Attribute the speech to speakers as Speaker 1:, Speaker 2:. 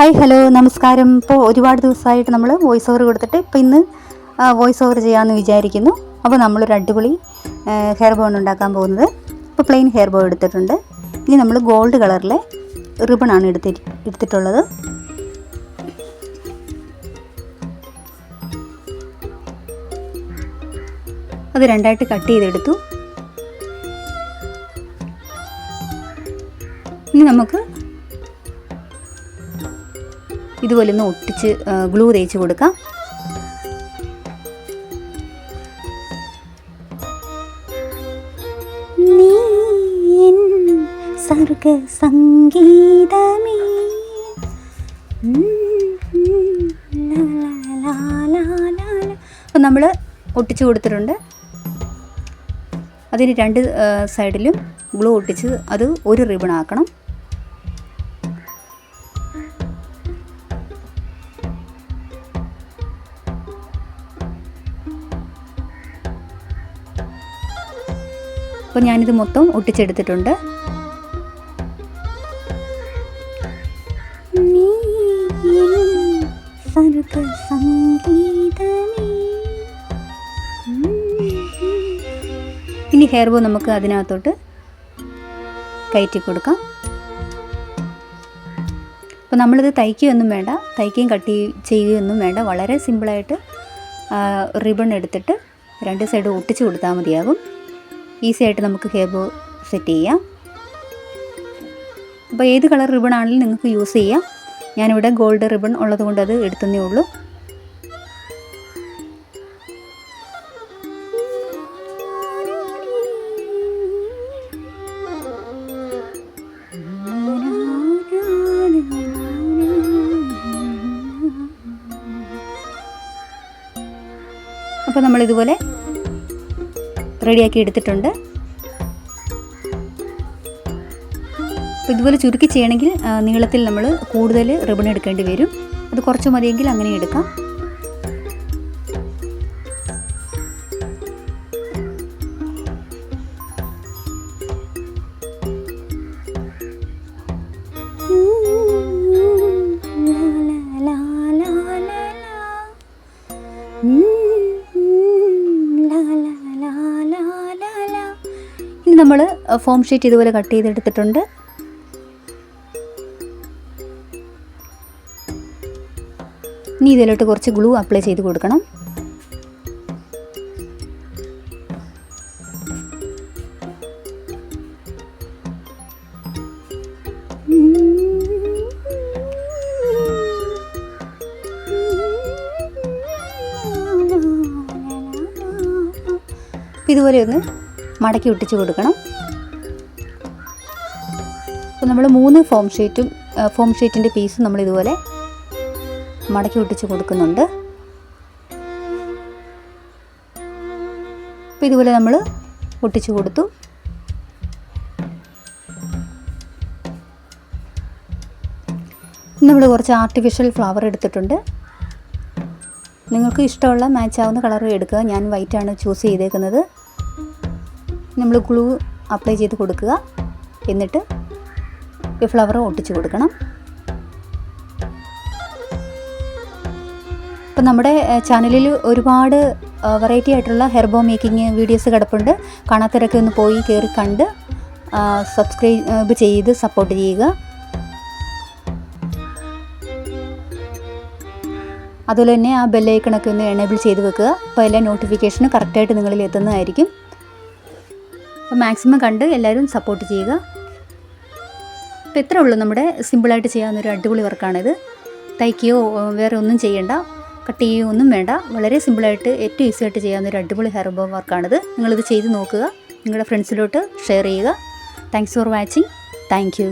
Speaker 1: Hi hello നമസ്കാരം. ഇപ്പോൾ ഒരുപാട് ദിവസമായിട്ട് നമ്മൾ വോയിസ് ഓവർ കൊടുത്തിട്ട് ഇപ്പോൾ ഇന്ന് വോയിസ് ഓവർ ചെയ്യാമെന്ന് വിചാരിക്കുന്നു. അപ്പോൾ നമ്മളൊരു അടിപൊളി ഹെയർ ബോ ആണ് ഉണ്ടാക്കാൻ പോകുന്നത്. ഇപ്പോൾ പ്ലെയിൻ ഹെയർ ബോ എടുത്തിട്ടുണ്ട്. ഇനി നമ്മൾ ഗോൾഡ് കളറിലെ റിബണാണ് എടുത്തിട്ടുള്ളത്. അത് രണ്ടായിട്ട് കട്ട് ചെയ്തെടുത്തു. ഇനി നമുക്ക് ഇതുപോലെ ഒന്ന് ഒട്ടിച്ച് ഗ്ലൂ തേച്ച് കൊടുക്കാം. സർഗ സംഗീതമേ അപ്പം നമ്മൾ ഒട്ടിച്ച് കൊടുത്തിട്ടുണ്ട്. അതിന് രണ്ട് സൈഡിലും ഗ്ലൂ ഒട്ടിച്ച് അത് ഒരു റിബൺ ആക്കണം. അപ്പോൾ ഞാനിത് മൊത്തം ഒട്ടിച്ചെടുത്തിട്ടുണ്ട്. ഇനി ഹെയർ ബോ നമുക്ക് അതിനകത്തോട്ട് കയറ്റി കൊടുക്കാം. അപ്പോൾ നമ്മളിത് തയ്ക്കുകയൊന്നും വേണ്ട, തയ്ക്കുകയും കട്ട് ചെയ്യുകയൊന്നും വേണ്ട. വളരെ സിമ്പിളായിട്ട് റിബൺ എടുത്തിട്ട് രണ്ട് സൈഡ് ഒട്ടിച്ച് കൊടുത്താൽ മതിയാകും. ഈസി ആയിട്ട് നമുക്ക് ഹെയർ ബോ സെറ്റ് ചെയ്യാം. അപ്പോൾ ഏത് കളർ റിബൺ ആണെങ്കിലും നിങ്ങൾക്ക് യൂസ് ചെയ്യാം. ഞാനിവിടെ ഗോൾഡ് റിബൺ ഉള്ളതുകൊണ്ട് അത് എടുത്തതേ ഉള്ളൂ. അപ്പോൾ നമ്മളിതുപോലെ റെഡിയാക്കി എടുത്തിട്ടുണ്ട്. അപ്പോൾ ഇതുപോലെ ചുരുക്കി ചെയ്യണമെങ്കിൽ നീളത്തിൽ നമ്മൾ കൂടുതൽ റിബൺ എടുക്കേണ്ടി വരും. അത് കുറച്ച് മതിയെങ്കിൽ അങ്ങനെ എടുക്കാം. നമ്മൾ ഫോം ഷീറ്റ് ഇതുപോലെ കട്ട് ചെയ്തെടുത്തിട്ടുണ്ട്. ഇനി ഇതിലോട്ട് കുറച്ച് ഗ്ലൂ അപ്ലൈ ചെയ്ത് കൊടുക്കണം. ഇതുപോലെ ഒന്ന് മടക്കി ഒട്ടിച്ച് കൊടുക്കണം. അപ്പോൾ നമ്മൾ 3 ഫോം ഷീറ്റിൻ്റെ പീസും നമ്മളിതുപോലെ മടക്കി ഒട്ടിച്ച് കൊടുക്കുന്നുണ്ട്. അപ്പോൾ ഇതുപോലെ നമ്മൾ ഒട്ടിച്ച് കൊടുത്തു. നമ്മൾ കുറച്ച് ആർട്ടിഫിഷ്യൽ ഫ്ലവർ എടുത്തിട്ടുണ്ട്. നിങ്ങൾക്ക് ഇഷ്ടമുള്ള മാച്ചാവുന്ന കളർ എടുക്കുക. ഞാൻ വൈറ്റാണ് ചൂസ് ചെയ്തേക്കുന്നത്. നമ്മൾ ഗ്ലൂ അപ്ലൈ ചെയ്ത് കൊടുക്കുക. എന്നിട്ട് ഈ ഫ്ലവർ ഒട്ടിച്ച് കൊടുക്കണം. അപ്പോൾ നമ്മുടെ ചാനലിൽ ഒരുപാട് വെറൈറ്റി ആയിട്ടുള്ള ഹെയർ ബോ മേക്കിംഗ് വീഡിയോസ് കിടപ്പുണ്ട്. കാണാത്തവരൊക്കെ ഒന്ന് പോയി കയറി കണ്ട് സബ്സ്ക്രൈബ് ചെയ്ത് സപ്പോർട്ട് ചെയ്യുക. അതുപോലെ തന്നെ ആ ബെല്ലൈക്കണൊക്കെ ഒന്ന് എനേബിൾ ചെയ്ത് വെക്കുക. അപ്പോൾ എല്ലാ നോട്ടിഫിക്കേഷനും കറക്റ്റായിട്ട് നിങ്ങളിൽ എത്തുന്നതായിരിക്കും. അപ്പോൾ മാക്സിമം കണ്ട് എല്ലാവരും സപ്പോർട്ട് ചെയ്യുക. അപ്പോൾ ഇത്രേ ഉള്ളൂ. നമ്മുടെ സിമ്പിളായിട്ട് ചെയ്യാവുന്നൊരു അടിപൊളി വർക്കാണിത്. തയ്ക്കുകയോ വേറെ ഒന്നും ചെയ്യേണ്ട, കട്ട് ചെയ്യുകയോ ഒന്നും വേണ്ട. വളരെ സിമ്പിളായിട്ട് ഏറ്റവും ഈസി ആയിട്ട് ചെയ്യാവുന്നൊരു അടിപൊളി ഹെയർ ബോ വർക്കാണിത്. നിങ്ങളിത് ചെയ്ത് നോക്കുക. നിങ്ങളുടെ ഫ്രണ്ട്സിലോട്ട് ഷെയർ ചെയ്യുക. Thanks for watching. Thank you.